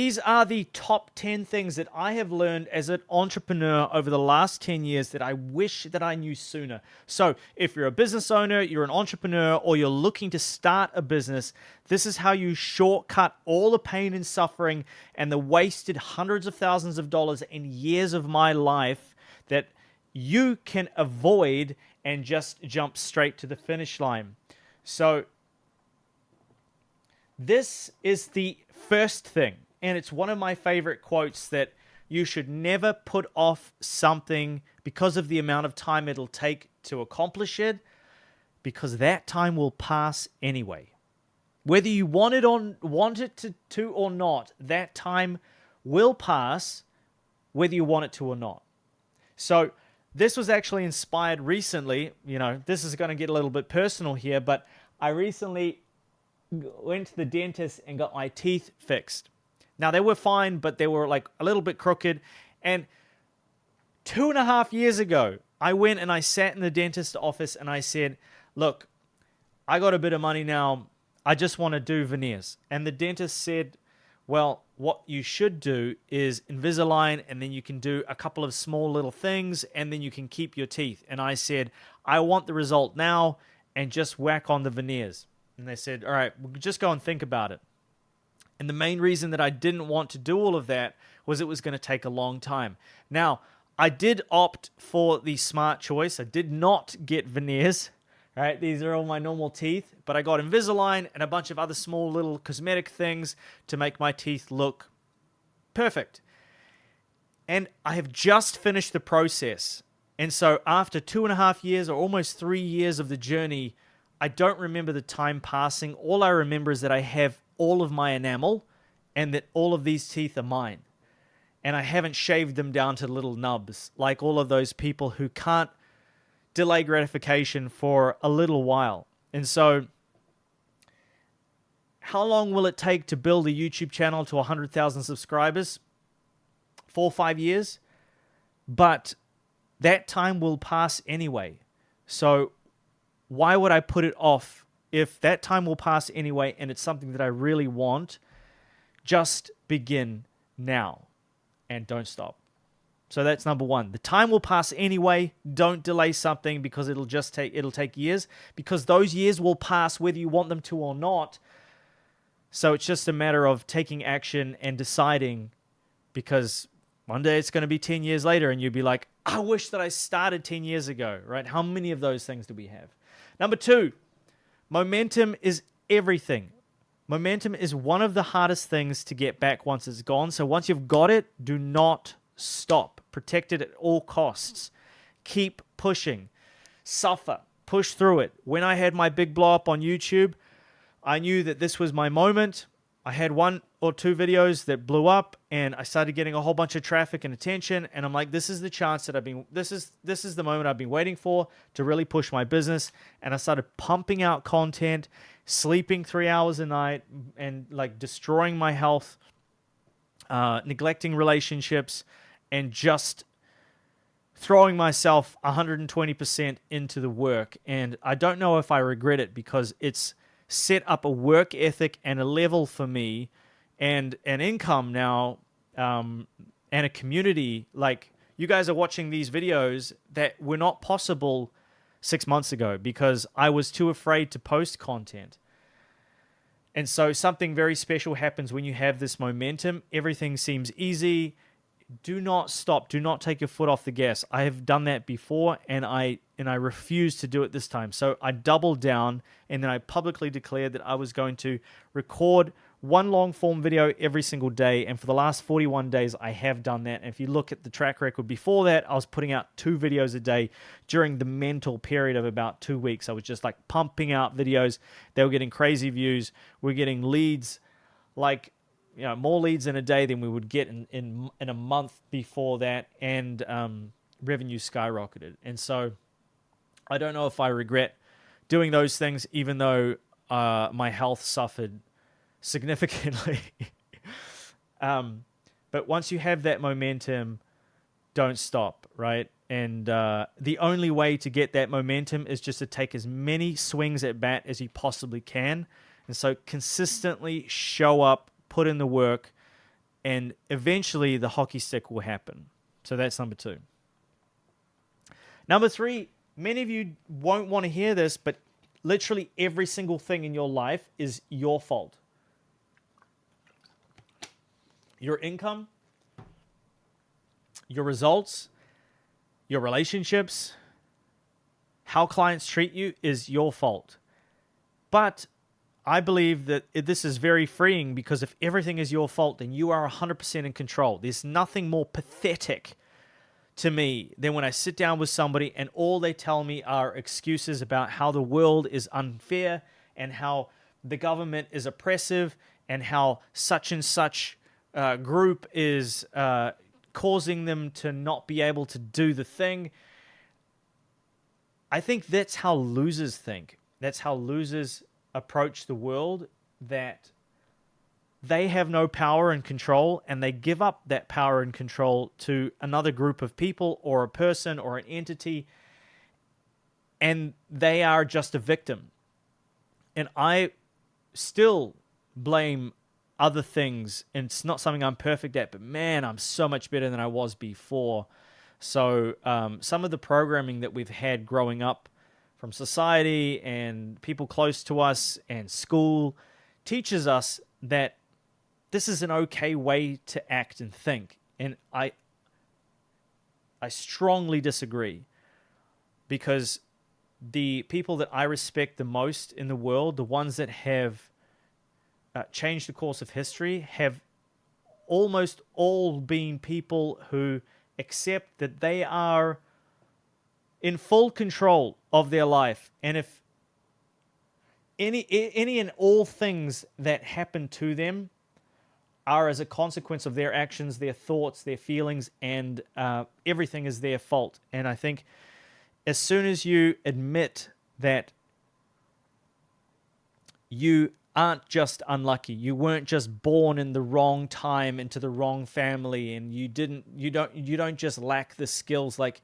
these are the top 10 things that I have learned as an entrepreneur over the last 10 years that I wish that I knew sooner. So if you're a business owner, you're an entrepreneur, or you're looking to start a business, this is how you shortcut all the pain and suffering and the wasted hundreds of thousands of dollars and years of my life that you can avoid and just jump straight to the finish line. So this is the first thing. And it's one of my favorite quotes, that you should never put off something because of the amount of time it'll take to accomplish it, because that time will pass anyway. Whether you want it to or not, that time will pass whether you want it to or not. So this was actually inspired recently. This is going to get a little bit personal here, but I recently went to the dentist and got my teeth fixed. Now, they were fine, but they were like a little bit crooked. And 2.5 years ago, I went and I sat in the dentist's office and I said, look, I got a bit of money now. I just want to do veneers. And the dentist said, well, what you should do is Invisalign, and then you can do a couple of small little things, and then you can keep your teeth. And I said, I want the result now, and just whack on the veneers. And they said, all right, we'll just go and think about it. And the main reason that I didn't want to do all of that was it was going to take a long time. Now, I did opt for the smart choice. I did not get veneers. Right? These are all my normal teeth, but I got Invisalign and a bunch of other small little cosmetic things to make my teeth look perfect. And I have just finished the process. And so after 2.5 years or almost 3 years of the journey, I don't remember the time passing. All I remember is that I have all of my enamel and that all of these teeth are mine. And I haven't shaved them down to little nubs like all of those people who can't delay gratification for a little while. And so how long will it take to build a YouTube channel to 100,000 subscribers? 4 or 5 years? But that time will pass anyway. So why would I put it off if that time will pass anyway and it's something that I really want? Just begin now and don't stop. So that's number one. The time will pass anyway. Don't delay something because it'll take years, because those years will pass whether you want them to or not. So it's just a matter of taking action and deciding, because one day it's going to be 10 years later and you'll be like, I wish that I started 10 years ago, right? How many of those things do we have? Number two, momentum is everything. Momentum is one of the hardest things to get back once it's gone. So once you've got it, do not stop. Protect it at all costs. Keep pushing. Suffer. Push through it. When I had my big blow up on YouTube, I knew that this was my moment. I had 1 or 2 videos that blew up and I started getting a whole bunch of traffic and attention, and I'm like, this is the chance that this is the moment I've been waiting for to really push my business. And I started pumping out content, sleeping 3 hours a night, and like destroying my health, neglecting relationships, and just throwing myself 120% into the work. And I don't know if I regret it, because it's set up a work ethic and a level for me and an income now, and a community. Like, you guys are watching these videos that were not possible 6 months ago because I was too afraid to post content. And so something very special happens when you have this momentum. Everything seems easy. Do not stop. Do not take your foot off the gas. I have done that before, and I refuse to do it this time. So I doubled down, and then I publicly declared that I was going to record one long form video every single day. And for the last 41 days, I have done that. And if you look at the track record before that, I was putting out 2 videos a day during the mental period of about 2 weeks. I was just like pumping out videos. They were getting crazy views. We're getting leads, like, more leads in a day than we would get in a month before that, and revenue skyrocketed. And so I don't know if I regret doing those things, even though my health suffered significantly. But once you have that momentum, don't stop, right? And the only way to get that momentum is just to take as many swings at bat as you possibly can. And so consistently show up, put in the work, and eventually the hockey stick will happen. So that's number 2. Number 3, many of you won't want to hear this, but literally every single thing in your life is your fault. Your income, your results, your relationships, how clients treat you is your fault. But I believe that this is very freeing, because if everything is your fault, then you are 100% in control. There's nothing more pathetic to me than when I sit down with somebody and all they tell me are excuses about how the world is unfair and how the government is oppressive and how such and such group is causing them to not be able to do the thing. I think that's how losers think. That's how losers approach the world, that they have no power and control, and they give up that power and control to another group of people or a person or an entity, and they are just a victim. And I still blame other things, and it's not something I'm perfect at, but man, I'm so much better than I was before. So some of the programming that we've had growing up from society and people close to us and school teaches us that this is an okay way to act and think. And I strongly disagree, because the people that I respect the most in the world, the ones that have changed the course of history, have almost all been people who accept that they are in full control of their life. And if any and all things that happen to them are as a consequence of their actions, their thoughts, their feelings, and everything is their fault. And I think as soon as you admit that you aren't just unlucky, you weren't just born in the wrong time into the wrong family, and you don't just lack the skills, like,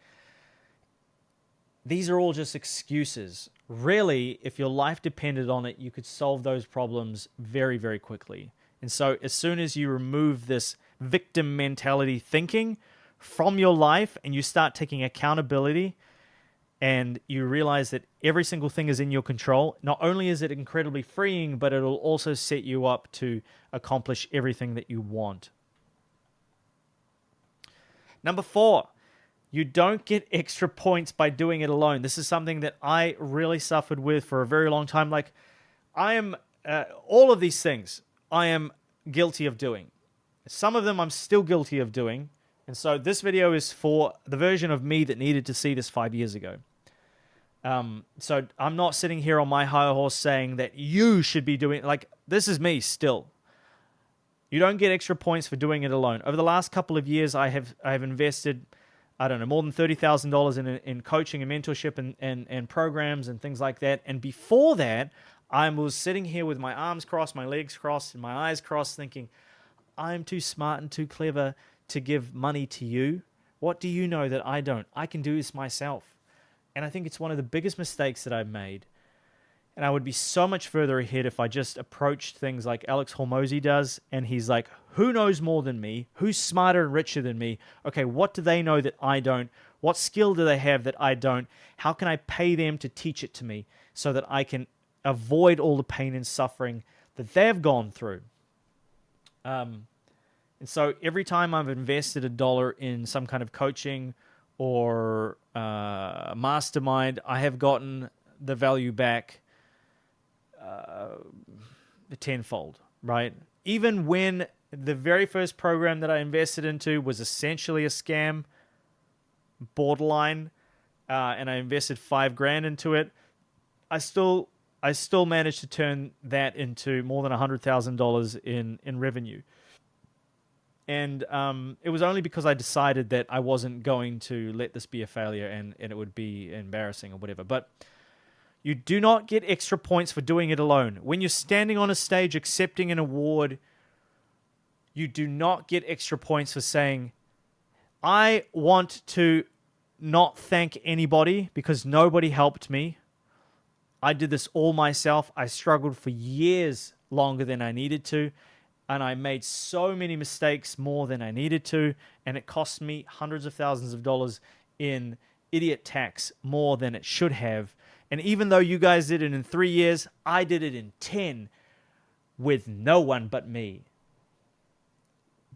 these are all just excuses. Really, if your life depended on it, you could solve those problems very, very quickly. And so as soon as you remove this victim mentality thinking from your life and you start taking accountability and you realize that every single thing is in your control, not only is it incredibly freeing, but it'll also set you up to accomplish everything that you want. Number 4, you don't get extra points by doing it alone. This is something that I really suffered with for a very long time. Like, I am, all of these things I am guilty of doing. Some of them I'm still guilty of doing. And so this video is for the version of me that needed to see this 5 years ago. So I'm not sitting here on my high horse saying that you should be doing, like, this is me still. You don't get extra points for doing it alone. Over the last couple of years, I have invested, I don't know, more than $30,000 in coaching and mentorship and programs and things like that. And before that, I was sitting here with my arms crossed, my legs crossed, and my eyes crossed, thinking, I'm too smart and too clever to give money to you. What do you know that I don't? I can do this myself. And I think it's one of the biggest mistakes that I've made. And I would be so much further ahead if I just approached things like Alex Hormozi does. And he's like, who knows more than me? Who's smarter and richer than me? Okay, what do they know that I don't? What skill do they have that I don't? How can I pay them to teach it to me so that I can avoid all the pain and suffering that they've gone through? And so every time I've invested $1 in some kind of coaching or mastermind, I have gotten the value back tenfold, right? Even when the very first program that I invested into was essentially a scam, borderline, and I invested $5,000 into it, I still managed to turn that into more than $100,000 in revenue. And it was only because I decided that I wasn't going to let this be a failure and it would be embarrassing or whatever. But you do not get extra points for doing it alone. When you're standing on a stage accepting an award, you do not get extra points for saying, I want to not thank anybody because nobody helped me. I did this all myself. I struggled for years longer than I needed to. and I made so many mistakes more than I needed to, and it cost me hundreds of thousands of dollars in idiot tax, more than it should have. And even though you guys did it in 3 years, I did it in 10 with no one but me.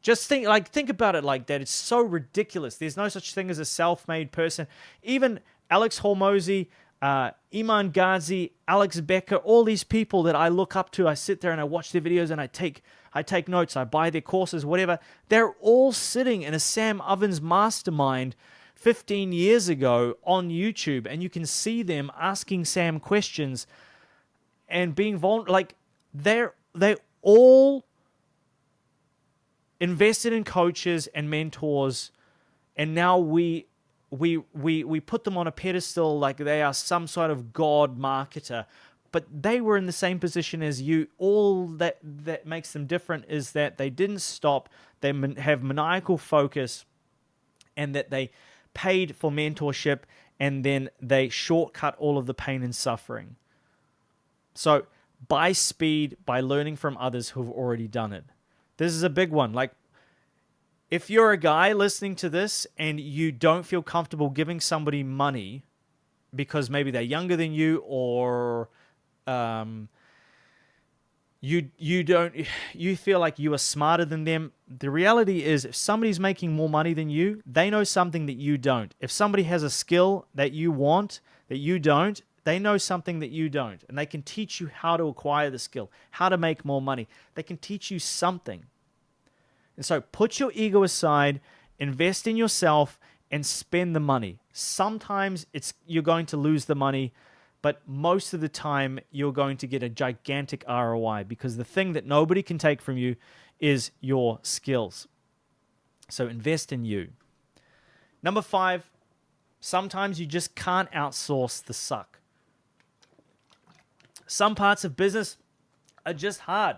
Just think about it like that. It's so ridiculous. There's no such thing as a self-made person. Even Alex Hormozy, Iman Ghazi, Alex Becker, all these people that I look up to, I sit there and I watch their videos and I take notes, I buy their courses, whatever. They're all sitting in a Sam Ovens mastermind 15 years ago on YouTube, and you can see them asking Sam questions and being vulnerable. Like, they all invested in coaches and mentors, and now we put them on a pedestal like they are some sort of god marketer, but they were in the same position as you. All that makes them different is that they didn't stop, they have maniacal focus, and that they paid for mentorship, and then they shortcut all of the pain and suffering. So buy speed by learning from others who've already done it. This is a big one. Like, if you're a guy listening to this and you don't feel comfortable giving somebody money because maybe they're younger than you, or you feel like you are smarter than them, the reality is, if somebody's making more money than you, they know something that you don't. If somebody has a skill that you want that you don't, they know something that you don't, and they can teach you how to acquire the skill, how to make more money. They can teach you something. And so put your ego aside, invest in yourself, and spend the money. Sometimes you're going to lose the money, but most of the time you're going to get a gigantic ROI, because the thing that nobody can take from you is your skills. So invest in you. Number 5, sometimes you just can't outsource the suck. Some parts of business are just hard.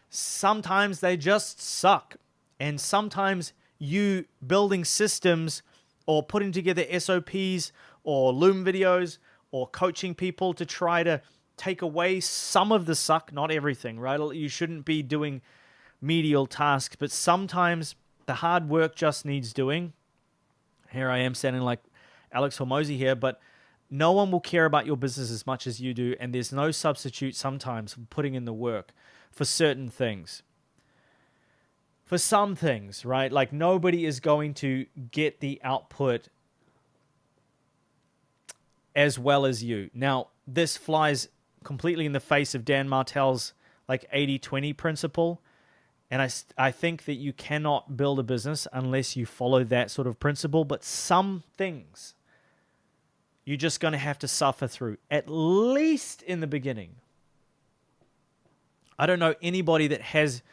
Sometimes they just suck. And sometimes you building systems or putting together SOPs or Loom videos or coaching people to try to take away some of the suck, not everything, right? You shouldn't be doing medial tasks, but sometimes the hard work just needs doing. Here I am sounding like Alex Hormozy here, but no one will care about your business as much as you do, and there's no substitute sometimes for putting in the work for certain things. For some things, right? Like, nobody is going to get the output as well as you. Now, this flies completely in the face of Dan Martell's like 80-20 principle. And I think that you cannot build a business unless you follow that sort of principle. But some things you're just going to have to suffer through, at least in the beginning. I don't know anybody that has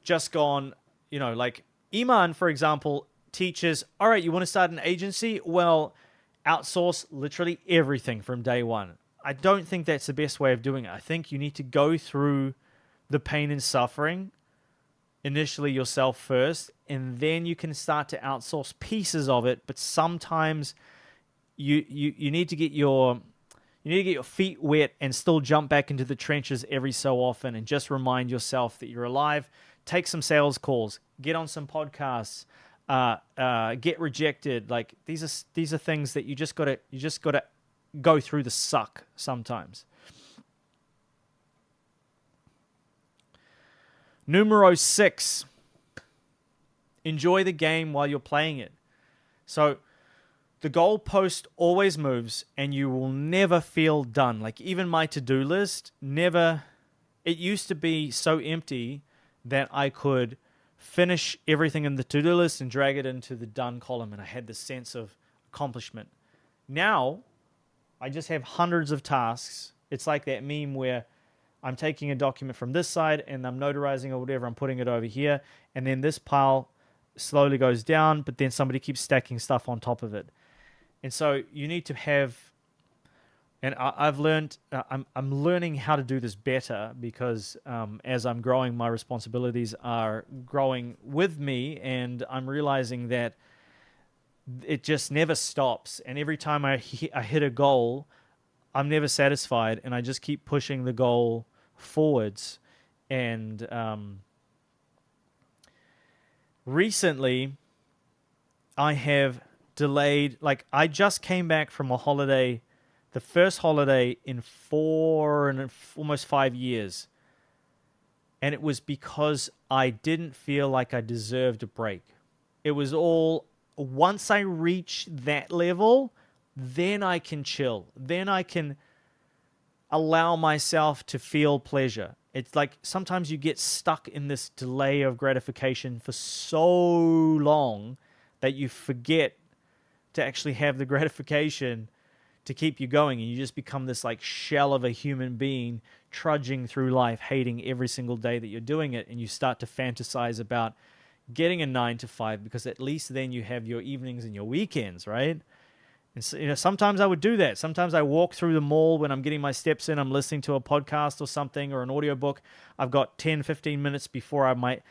just gone, like Iman, for example, teaches, all right, you want to start an agency? Well, outsource literally everything from day one. I don't think that's the best way of doing it. I think you need to go through the pain and suffering initially yourself first, and then you can start to outsource pieces of it. But sometimes you need to get your feet wet and still jump back into the trenches every so often, and just remind yourself that you're alive. Take some sales calls, get on some podcasts, get rejected. Like, these are things that you just gotta go through the suck sometimes. Numero 6. Enjoy the game while you're playing it. So the goalpost always moves, and you will never feel done. Like, even my to-do list it used to be so empty that I could finish everything in the to-do list and drag it into the done column, and I had this sense of accomplishment. Now, I just have hundreds of tasks. It's like that meme where I'm taking a document from this side and I'm notarizing or whatever, I'm putting it over here, and then this pile slowly goes down, but then somebody keeps stacking stuff on top of it. And so you need to have, and I've learned, I'm learning how to do this better, because as I'm growing, my responsibilities are growing with me, and I'm realizing that it just never stops. And every time I hit a goal, I'm never satisfied, and I just keep pushing the goal forwards. And recently I have delayed, like I just came back from a holiday, the first holiday in almost 5 years. And it was because I didn't feel like I deserved a break. It was all, once I reach that level, then I can chill. Then I can allow myself to feel pleasure. It's like sometimes you get stuck in this delay of gratification for so long that you forget to actually have the gratification to keep you going, and you just become this like shell of a human being trudging through life, hating every single day that you're doing it, and you start to fantasize about getting a 9 to 5 because at least then you have your evenings and your weekends, right? And so, sometimes I would do that. Sometimes I walk through the mall when I'm getting my steps in, I'm listening to a podcast or something or an audiobook. I've got 10, 15 minutes before I might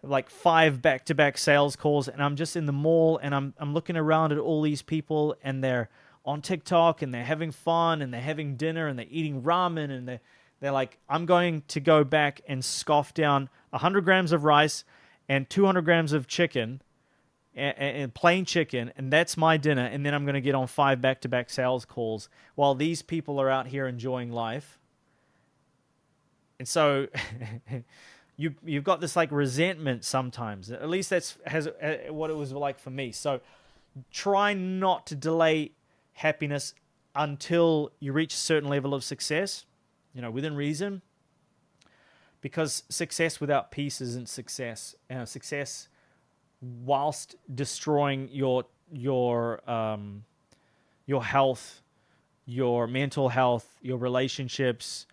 like 5 back-to-back sales calls, and I'm just in the mall and I'm looking around at all these people, and they're on TikTok and they're having fun and they're having dinner and they're eating ramen, and they're like, I'm going to go back and scoff down 100 grams of rice and 200 grams of chicken and plain chicken, and that's my dinner, and then I'm going to get on 5 back-to-back sales calls while these people are out here enjoying life. And so you've got this like resentment sometimes. At least that's what it was like for me. So try not to delay happiness until you reach a certain level of success, within reason. Because success without peace isn't success. Success whilst destroying your health, your mental health, your relationships,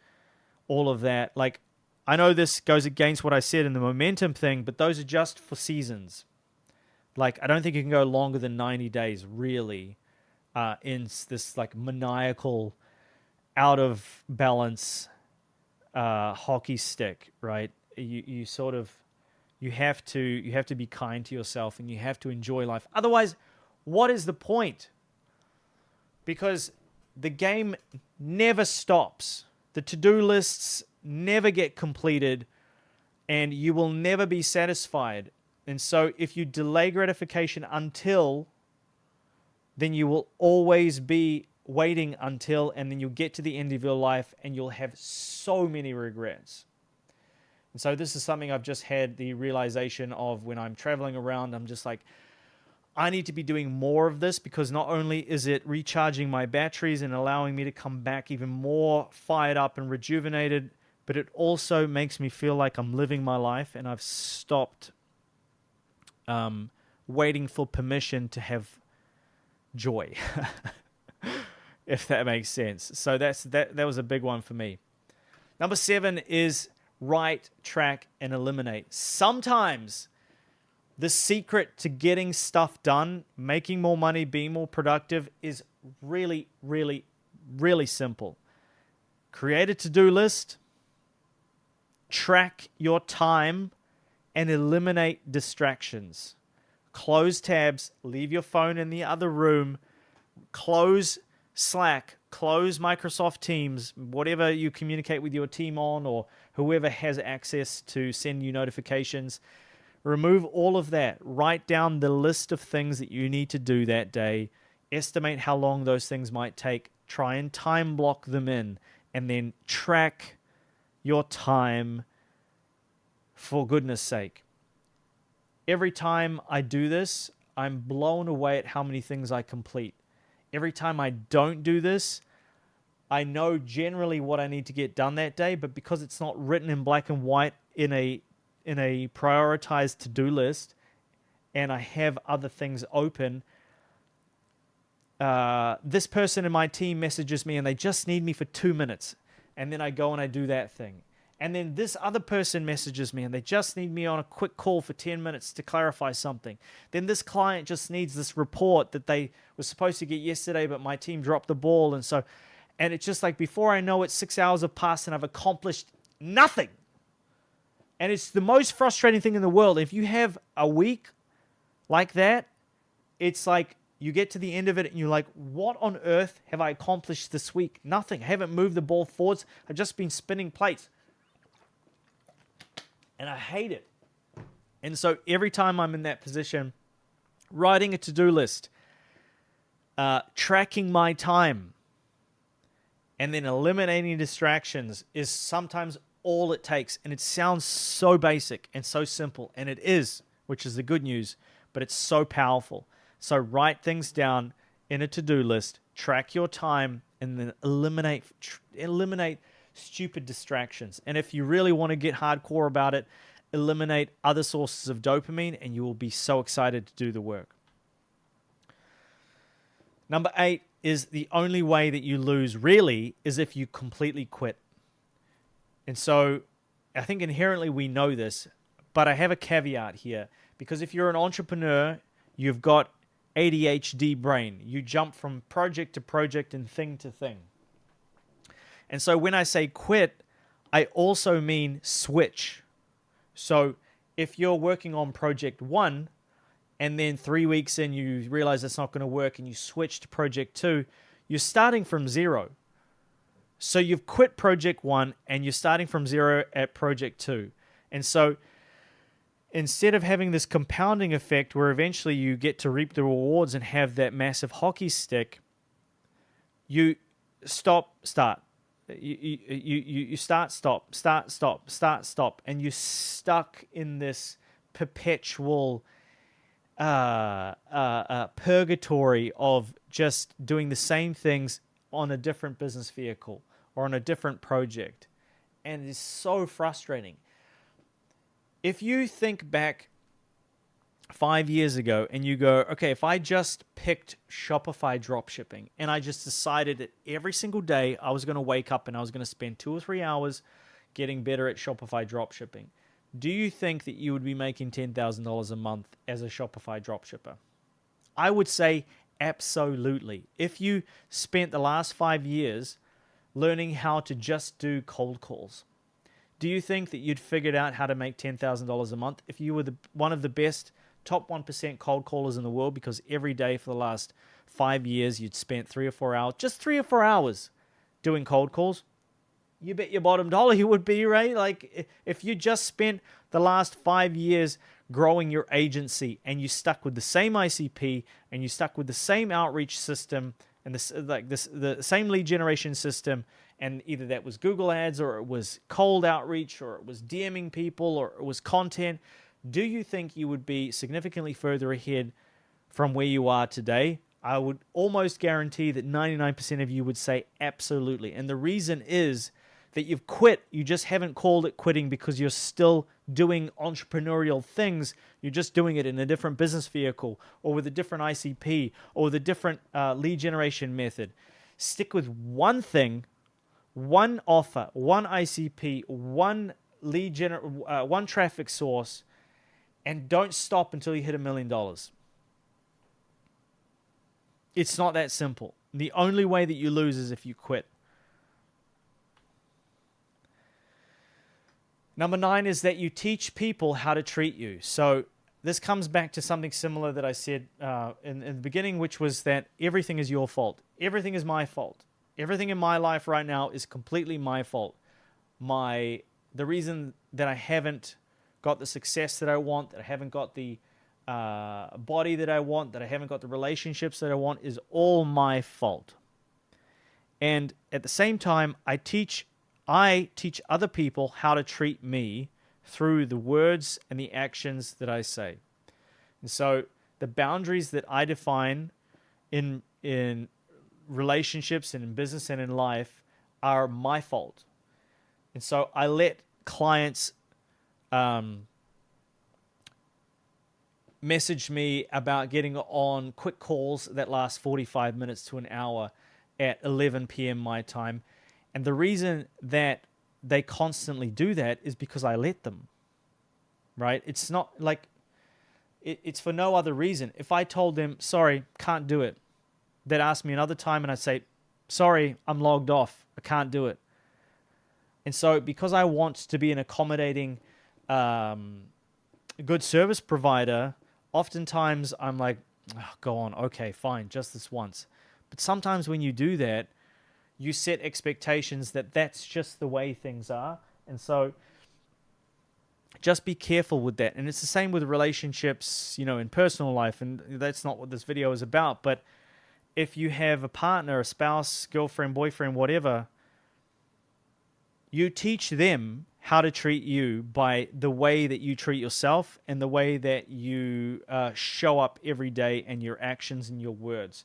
all of that. Like, I know this goes against what I said in the momentum thing, but those are just for seasons. Like, I don't think you can go longer than 90 days, really, in this like maniacal, out of balance hockey stick, right? You sort of, you have to be kind to yourself, and you have to enjoy life. Otherwise, what is the point? Because the game never stops. The to-do lists never get completed, and you will never be satisfied. And so if you delay gratification until, then you will always be waiting until, and then you'll get to the end of your life and you'll have so many regrets. And so this is something I've just had the realization of when I'm traveling around. I'm just like, I need to be doing more of this, because not only is it recharging my batteries and allowing me to come back even more fired up and rejuvenated, but it also makes me feel like I'm living my life, and I've stopped waiting for permission to have joy, if that makes sense. So that was a big one for me. Number 7 is write, track, and eliminate. Sometimes the secret to getting stuff done, making more money, being more productive is really, really, really simple. Create a to-do list, track your time, and eliminate distractions. Close tabs, leave your phone in the other room, close Slack, close Microsoft Teams, whatever you communicate with your team on, or whoever has access to send you notifications. Remove all of that. Write down the list of things that you need to do that day. Estimate how long those things might take. Try and time block them in, and then track your time, for goodness sake. Every time I do this, I'm blown away at how many things I complete. Every time I don't do this, I know generally what I need to get done that day, but because it's not written in black and white in a prioritized to-do list, and I have other things open, this person in my team messages me and they just need me for 2 minutes, and then I go and I do that thing. And then this other person messages me and they just need me on a quick call for 10 minutes to clarify something. Then this client just needs this report that they were supposed to get yesterday, but my team dropped the ball. And it's just like, before I know it, 6 hours have passed and I've accomplished nothing. And it's the most frustrating thing in the world. If you have a week like that, it's like you get to the end of it and you're like, what on earth have I accomplished this week? Nothing. I haven't moved the ball forwards. I've just been spinning plates. And I hate it. And so every time I'm in that position, writing a to-do list, tracking my time, and then eliminating distractions is sometimes all it takes. And it sounds so basic and so simple, and it is, which is the good news, but it's so powerful. So write things down in a to-do list, track your time, and then eliminate stupid distractions. And if you really want to get hardcore about it, eliminate other sources of dopamine, and you will be so excited to do the work. Number 8 is the only way that you lose really is if you completely quit. And so I think inherently we know this, but I have a caveat here, because if you're an entrepreneur, you've got ADHD brain. You jump from project to project and thing to thing. And so when I say quit, I also mean switch. So if you're working on project 1 and then 3 weeks in you realize it's not going to work and you switch to project 2, you're starting from 0. So you've quit project 1 and you're starting from 0 at project 2. And so instead of having this compounding effect where eventually you get to reap the rewards and have that massive hockey stick, you stop, start. You start, stop, start, stop, start, stop, and you're stuck in this perpetual purgatory of just doing the same things on a different business vehicle or on a different project. And it's so frustrating. If you think back 5 years ago and you go, okay, if I just picked Shopify dropshipping and I just decided that every single day I was going to wake up and I was going to spend 2 or 3 hours getting better at Shopify dropshipping, do you think that you would be making $10,000 a month as a Shopify dropshipper? I would say absolutely. If you spent the last 5 years learning how to just do cold calls, do you think that you'd figured out how to make $10,000 a month if you were one of the best top 1% cold callers in the world, because every day for the last 5 years you'd spent 3 or 4 hours, just 3 or 4 hours doing cold calls? You bet your bottom dollar you would be, right? Like if you just spent the last 5 years growing your agency and you stuck with the same ICP and you stuck with the same outreach system and the same lead generation system, and either that was Google Ads or it was cold outreach or it was DMing people or it was content, do you think you would be significantly further ahead from where you are today? I would almost guarantee that 99% of you would say absolutely. And the reason is that you've quit. You just haven't called it quitting because you're still doing entrepreneurial things. You're just doing it in a different business vehicle or with a different ICP or with a different lead generation method. Stick with one thing, one offer, one ICP, one one traffic source, and don't stop until you hit $1 million. It's not that simple. The only way that you lose is if you quit. Number 9 is that you teach people how to treat you. So this comes back to something similar that I said in the beginning, which was that everything is your fault. Everything is my fault. Everything in my life right now is completely my fault. The reason that I haven't got the success that I want, that I haven't got the body that I want, that I haven't got the relationships that I want is all my fault. And at the same time, I teach other people how to treat me through the words and the actions that I say. And so the boundaries that I define in relationships and in business and in life are my fault. And so I let clients message me about getting on quick calls that last 45 minutes to an hour at 11 p.m. my time. And the reason that they constantly do that is because I let them, right? It's not like, it's for no other reason. If I told them, sorry, can't do it, they'd ask me another time and I'd say, sorry, I'm logged off, I can't do it. And so because I want to be an accommodating, good service provider, oftentimes I'm like, oh, go on, okay, fine, just this once. But sometimes when you do that, you set expectations that that's just the way things are. And so just be careful with that. And it's the same with relationships, in personal life. And that's not what this video is about. But if you have a partner, a spouse, girlfriend, boyfriend, whatever, you teach them how to treat you by the way that you treat yourself and the way that you show up every day, and your actions and your words.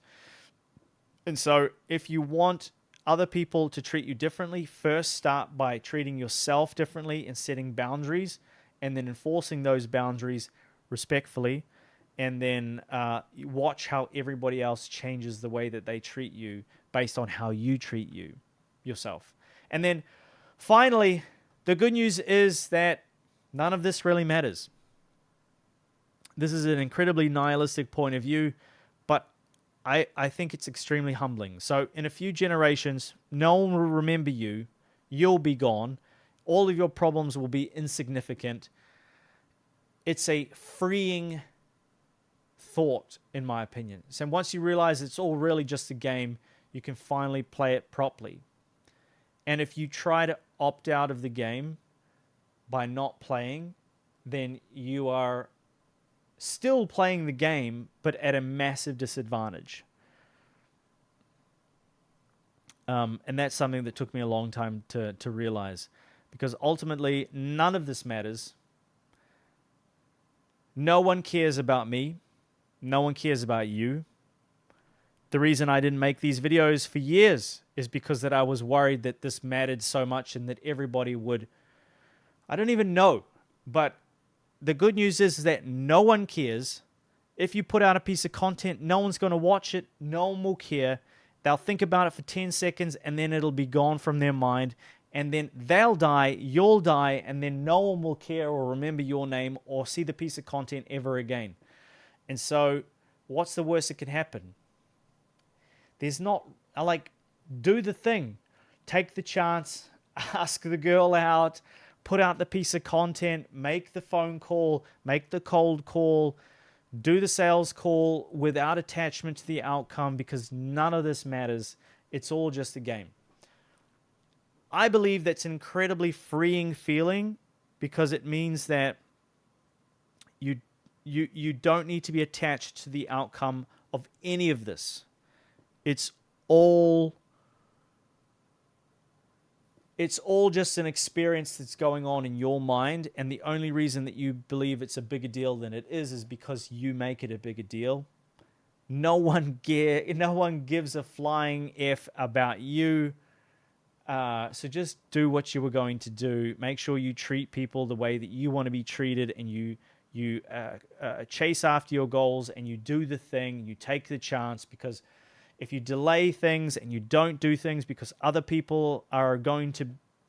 And so if you want other people to treat you differently, first start by treating yourself differently and setting boundaries, and then enforcing those boundaries respectfully. And then watch how everybody else changes the way that they treat you based on how you treat yourself. And then finally, the good news is that none of this really matters. This is an incredibly nihilistic point of view, but I think it's extremely humbling. So in a few generations, no one will remember you. You'll be gone. All of your problems will be insignificant. It's a freeing thought, in my opinion. So once you realize it's all really just a game, you can finally play it properly. And if you try to opt out of the game by not playing, then you are still playing the game, but at a massive disadvantage. And that's something that took me a long time to realize, because ultimately none of this matters. No one cares about me. No one cares about you. The reason I didn't make these videos for years is because that I was worried that this mattered so much and that everybody would, I don't even know. But the good news is that no one cares. If you put out a piece of content, no one's going to watch it. No one will care. They'll think about it for 10 seconds and then it'll be gone from their mind. And then they'll die, you'll die, and then no one will care or remember your name or see the piece of content ever again. And so what's the worst that could happen? There's not, do the thing. Take the chance, ask the girl out, put out the piece of content, make the phone call, make the cold call, do the sales call without attachment to the outcome, because none of this matters. It's all just a game. I believe that's an incredibly freeing feeling, because it means that you don't need to be attached to the outcome of any of this. It's all just an experience that's going on in your mind, and the only reason that you believe it's a bigger deal than it is because you make it a bigger deal. No one gives a flying F about you. So just do what you were going to do. Make sure you treat people the way that you want to be treated, and you chase after your goals, and you do the thing. You take the chance, because if you delay things and you don't do things because other people are going to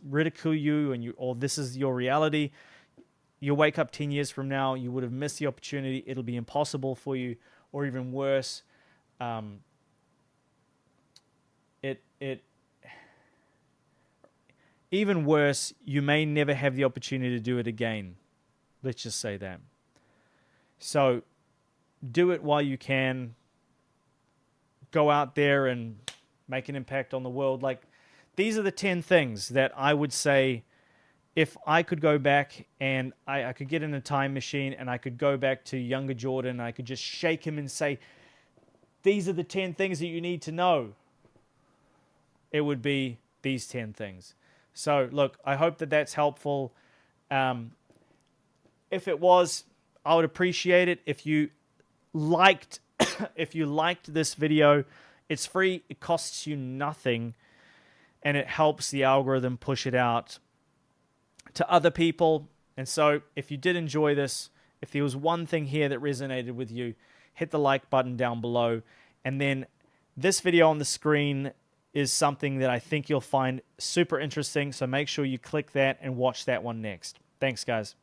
ridicule you, or this is your reality, you'll wake up 10 years from now, you would have missed the opportunity. It'll be impossible for you, or even worse. Even worse, you may never have the opportunity to do it again. Let's just say that. So do it while you can. Go out there and make an impact on the world. These are the 10 things that I would say, if I could go back and I could get in a time machine and I could go back to younger Jordan, and I could just shake him and say, these are the 10 things that you need to know. It would be these 10 things. So look, I hope that that's helpful. If it was, I would appreciate it if you liked this video. It's free, it costs you nothing, and it helps the algorithm push it out to other people. And so if you did enjoy this, if there was one thing here that resonated with you, hit the like button down below. And then this video on the screen is something that I think you'll find super interesting, so make sure you click that and watch that one next. Thanks, guys.